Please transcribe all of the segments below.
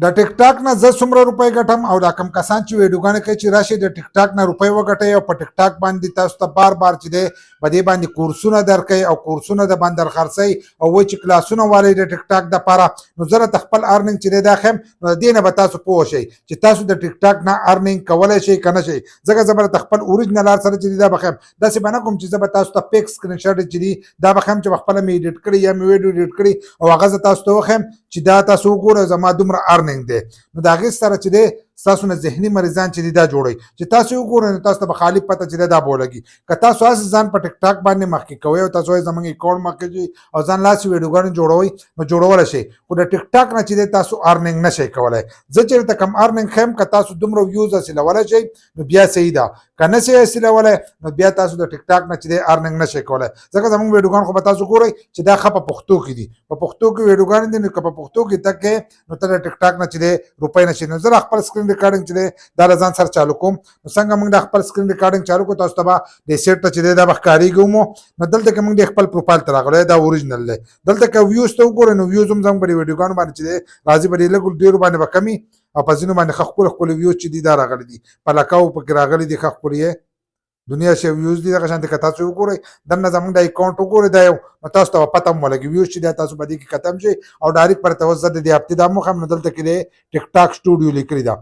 د ټیک ټاک نه زه څومره روپۍ ګټم او دا کم کسان چې ویډیوګانې کوي چې راشي د ټیک ټاک نه روپۍ وګټئ او په ټیک ټاک باندې تاسو ته بار بار چې دی په دې باندې کورسونه درکوي او کورسونه د باندې درخرڅوي او وایي چې کلاسونه والئ د ټیک ټاک دپاره. نو زه راته خپل ارننګ چې دی دا ښیم نو د دې نه به تاسو پوه شئ چې تاسو د ټیک ټاک نه ارننګ کولی شئ که نه شئ. ځکه زه به راته خپل اوریجنل ار سره چې دی دا به ښیم، داسې به نه کوم چې زه به تاسو ته پیک سکرین شاټ چې دی دا به ښیم چې په خپله مې ایډیټ کړي یا مې ویډیو ایډیټ کړي او هغه زه تاسو ته وښیم چې دا تاسو وګورئ زما دومره ارننګ دی. نو د هغې سره چې دی ستاسو نه ذهني مریضان چې دي دا جوړوي چې تاسو وګورئ نو تاسو ته به خالي پته چې دی دا به ولګي. که تاسو هسې ځان په ټیک ټاک باندې مخکې کوئ او تاسو وایئ زموږ اکاونټ مخکې کړئ او ځان لاسې ویډیوګانې جوړوئ نو جوړولی شئ، خو د ټیک ټاک نه چې دی تاسو ارننګ نه شئ کولی. زه چېرته کم ارننګ ښیم که تاسو دومره ویوز حاصلولی شئ نو بیا صحیح ده، که نه شئ حاصلولی نو بیا تاسو د ټیک ټاک نه چې دی ارننګ نه شئ کولی. ځکه زموږ ویډیوګان خو به تاسو ګورئ چې دا ښه په پښتو کې دي، په پښتو کې ویډیوګانې دي. نو که په پښتو کې تک کې نو ته د ټیک ټاک نه چې دی روپۍ نه شي. نو زه خپل سکرین ریکارډینګ چې دی دا له ځان سره چالو کوم. نو څنګه موږ د خپل سکرین ریکارډینګ چالو کړو تاسو ته به د سیټ ته چې دی دا به ښکارېږي مو. نو دلته کې موږ د خپل پروفایل ته راغلی دا اوریجنل دی. دلته که ویوز ته وګورئ نو ویوز هم زموږ په دې ویډیوګانو باندې چې دی راځي په دې لږو ډېرو باندې به کمي او په ځینو باندې ښه ښکلي ښکلي ویوز چې دي دا راغلي دي، په لکاو پکې راغلي دي ښه ښکلي دنیا شی ویوز دي. دغه شانتې که تاسو وګورئ دننه زموږ د اکاونټ وګورئ دا یو نو تاسو ته به پته هم ولګي ویوز چې دی تاسو به دې کې ختم شي او ډایرکټ پر توجه د دې هفتې دا موخه نو دلته کې دی ټیک ټاک سټوډیو لیکلي ده.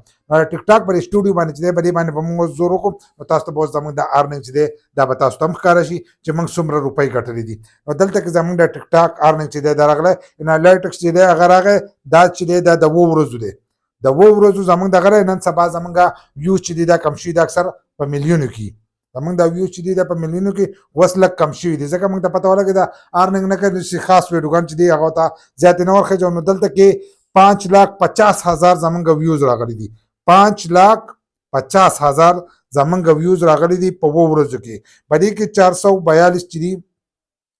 ټیک ټاک پر سټوډیو باندې چې دی په دې باندې به موږ زور وکړو نو تاسو ته به اوس زموږ د ارننګ چې دی دا به تاسو ته هم ښکاره شي چې موږ څومره روپۍ ګټلې دي. نو دلته کې زموږ د ټیک ټاک ارننګ چې دی دا راغلی انالایټکس چې دی هغه راغی دا چې دی دا د 2 ورځو دی. د 2 ورځو زموږ دغه نن سبا زموږ ویوز چې دی دا کم شوي دا اکثر په میلیونو کې زموږ دا ویوز چې دی دا په میلیونو کې اوس لږ کم شوي دي. ځکه موږ ته پته ولګي دا ارننګ نه کوي چې خاص ویډیوګان چې دی هغه ته زیاتې نه ورخېږو. نو دلته کې 5,50,000 زموږ ویوز راغلي دي، 5,50,000 زموږ ویوز راغلي دي په 2 ورځو کې. په دې کې 442 چې دي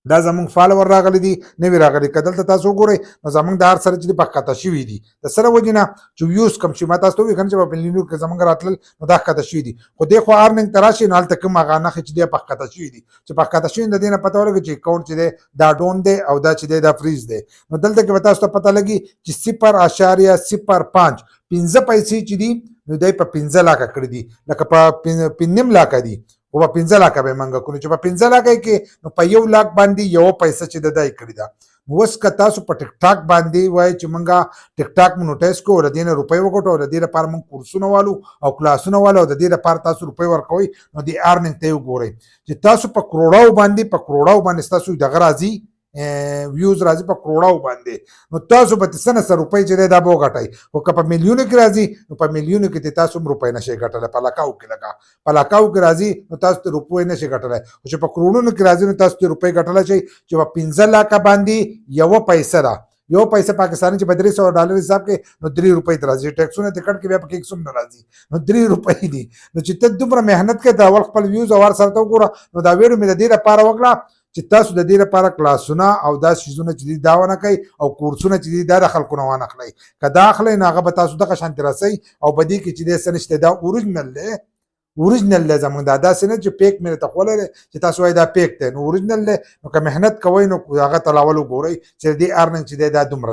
دا زموږ فالوور راغلي دي نوي راغلي. که دلته تاسو وګورئ نو زموږ د هر سره چې په ښکته شوي دي د سره وجې نه چې ویوز کم شي. ما تاسو ته وویل که نه چې په میلیونو کې زموږ راتلل نو دا ښکته شوي دي، خو دې خوا ارننګ ته راشي نو هلته کوم هغه نښې چې دی په ښکته شوي دي چې په ښکته شوي د دې نه پته ولګي چې اکاونټ چې دی دا ډون دی او دا چې دی دا فریز دی. نو دلته کې به تاسو ته پته لګي چې 0.05 15 پیسې چې دي نو دی په 15 لاکه کړي دي، لکه په 5 لاکه دي خو په 15 لاکه به یې منګه کړو چې په 15 لاکه کې نو په 1 لاک باندې یوه پیسه چې ده دا یې کړې ده. اوس که تاسو په ټیک ټاک باندې وایئ چې موږ ټیک ټاک مونوټایز کړو او د دې نه روپۍ وګټو او د دې لپاره موږ کورسونه والو او کلاسونه والو او د دې لپاره تاسو روپۍ ورکوئ نو د ارننګ ته یې وګورئ چې تاسو په کروڑاو باندې ستاسو دغه راځي ویوز راځي په کروڑاو باندې. نو تاسو به څه نه څه روپۍ چې دی دا به وګټئ، خو که په میلیونو کې راځي نو په میلیونو کې تاسو هم روپۍ نشئ ګټلی. په لکاو کې لکه په لکاو کې راځي نو تاسو ته روپۍ نشئ ګټلی، خو چې په کروڑونو کې راځي نو تاسو ته روپۍ ګټلی شئ چې په 15 لاکه باندې یوه پیسه ده. یو پیسه پاکستاني چې په $300 حساب کې نو 3 روپۍ ته راځي، ټیکسونه ته کټ کې بیا پکې هېڅ هم نه راځي نو 3 روپۍ دي. نو چې ته دومره محنت کوې د اول خپل ویوز او هر سره ته وګوره نو دا ویډیو مې د دې لپاره وکړه چې تاسو د دې لپاره کلاسونه او دا شیزونه چې دي دا ونه کوئ او کورسونه چې دي دا د خلکو نه وانه اخلئ. که دا اخلئ نو هغه به تاسو دغه شانتې رسئ او په دې کې چې دی څه نشته دا اوریجنل دی زموږ دا داسې نه چې پیک مې درته ښولی دی چې تاسو وایئ دا پیک دی، نو اوریجنل دی. نو که محنت کوئ نو هغه ته لاول وګورئ چې د دې ارننګ چې دی دا دومره